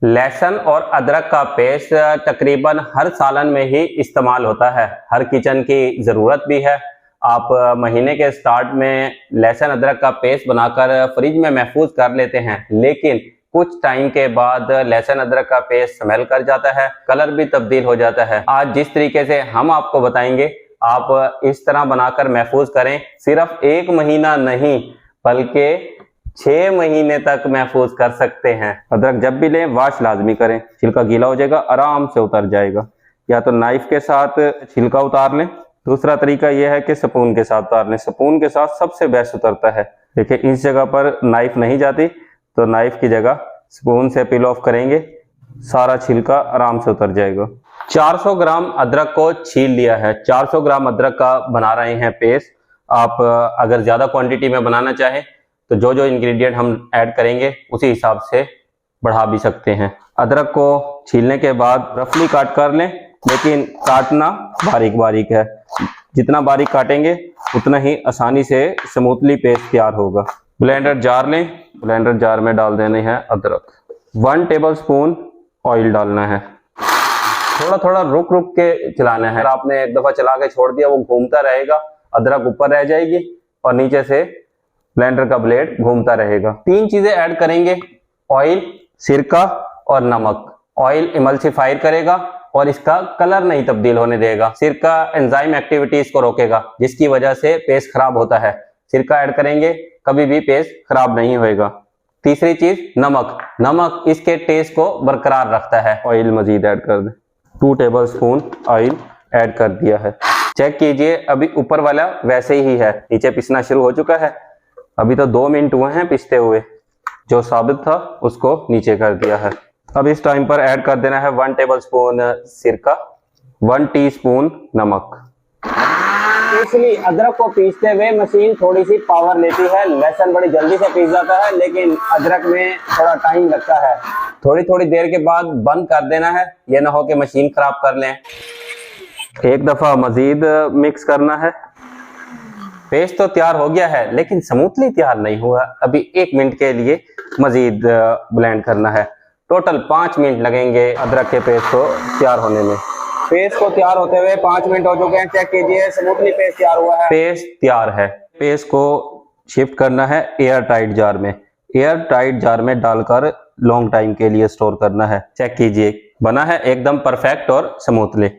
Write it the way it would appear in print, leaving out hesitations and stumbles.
लहसुन और अदरक का पेस्ट तकरीबन हर सालन में ही इस्तेमाल होता है। हर किचन की ज़रूरत भी है। आप महीने के स्टार्ट में लहसुन अदरक का पेस्ट बनाकर फ्रिज में महफूज कर लेते हैं, लेकिन कुछ टाइम के बाद लहसुन अदरक का पेस्ट स्मेल कर जाता है, कलर भी तब्दील हो जाता है। आज जिस तरीके से हम आपको बताएंगे, आप इस तरह बनाकर महफूज करें। सिर्फ 1 महीना नहीं बल्कि 6 महीने तक महफूज कर सकते हैं। अदरक जब भी लें वाश लाजमी करें, छिलका गीला हो जाएगा, आराम से उतर जाएगा। या तो नाइफ के साथ छिलका उतार लें, दूसरा तरीका यह है कि स्पून के साथ उतार लें। स्पून के साथ सबसे बेस्ट उतरता है। देखिए, इस जगह पर नाइफ नहीं जाती तो नाइफ की जगह स्पून से पील ऑफ करेंगे, सारा छिलका आराम से उतर जाएगा। 400 ग्राम अदरक को छील लिया है। 400 ग्राम अदरक का बना रहे हैं पेस्ट। आप अगर ज्यादा क्वांटिटी में बनाना चाहें तो जो जो इंग्रेडिएंट हम ऐड करेंगे उसी हिसाब से बढ़ा भी सकते हैं। अदरक को छीलने के बाद रफली काट कर लें, लेकिन काटना बारीक बारीक है। जितना बारीक काटेंगे उतना ही आसानी से स्मूथली पेस्ट तैयार होगा। ब्लेंडर जार लें, ब्लेंडर जार में डाल देने हैं अदरक। 1 टेबलस्पून ऑयल डालना है। थोड़ा थोड़ा रुक रुक के चलाना है। अगर आपने एक दफा चला के छोड़ दिया, वो घूमता रहेगा, अदरक ऊपर रह जाएगी और नीचे से ब्लेंडर का ब्लेड घूमता रहेगा। 3 चीजें ऐड करेंगे, ऑयल, सिरका और नमक। ऑयल इमल्सिफायर करेगा और इसका कलर नहीं तब्दील होने देगा। सिरका एंजाइम एक्टिविटीज को रोकेगा, जिसकी वजह से पेस्ट खराब होता है। सिरका ऐड करेंगे, कभी भी पेस्ट खराब नहीं होएगा। तीसरी चीज नमक। नमक इसके टेस्ट को बरकरार रखता है। ऑयल मजीद ऐड कर दें। 2 टेबलस्पून ऑयल ऐड कर दिया है। चेक कीजिए, अभी ऊपर वाला वैसे ही है, नीचे पिसना शुरू हो चुका है। अभी तो 2 मिनट हुए हैं पिसते हुए। जो साबित था उसको नीचे कर दिया है। अब इस टाइम पर ऐड कर देना है 1 टेबलस्पून सिरका, 1 टीस्पून नमक। इसलिए अदरक को पीसते हुए मशीन थोड़ी सी पावर लेती है। लहसुन बड़ी जल्दी से पीस जाता है, लेकिन अदरक में थोड़ा टाइम लगता है। थोड़ी थोड़ी देर के बाद बंद कर देना है, यह ना हो कि मशीन खराब कर लें। एक दफा मजीद मिक्स करना है। पेस्ट तो तैयार हो गया है, लेकिन स्मूथली तैयार नहीं हुआ। अभी 1 मिनट के लिए मजीद ब्लेंड करना है। टोटल 5 मिनट लगेंगे अदरक के पेस्ट को तैयार होने में। पेस्ट को तैयार होते हुए 5 मिनट हो चुके हैं। चेक कीजिए, स्मूथली पेस्ट तैयार हुआ है। पेस्ट तैयार है। पेस्ट को शिफ्ट करना है एयर टाइट जार में। एयर टाइट जार में डालकर लॉन्ग टाइम के लिए स्टोर करना है। चेक कीजिए, बना है एकदम परफेक्ट और स्मूथली।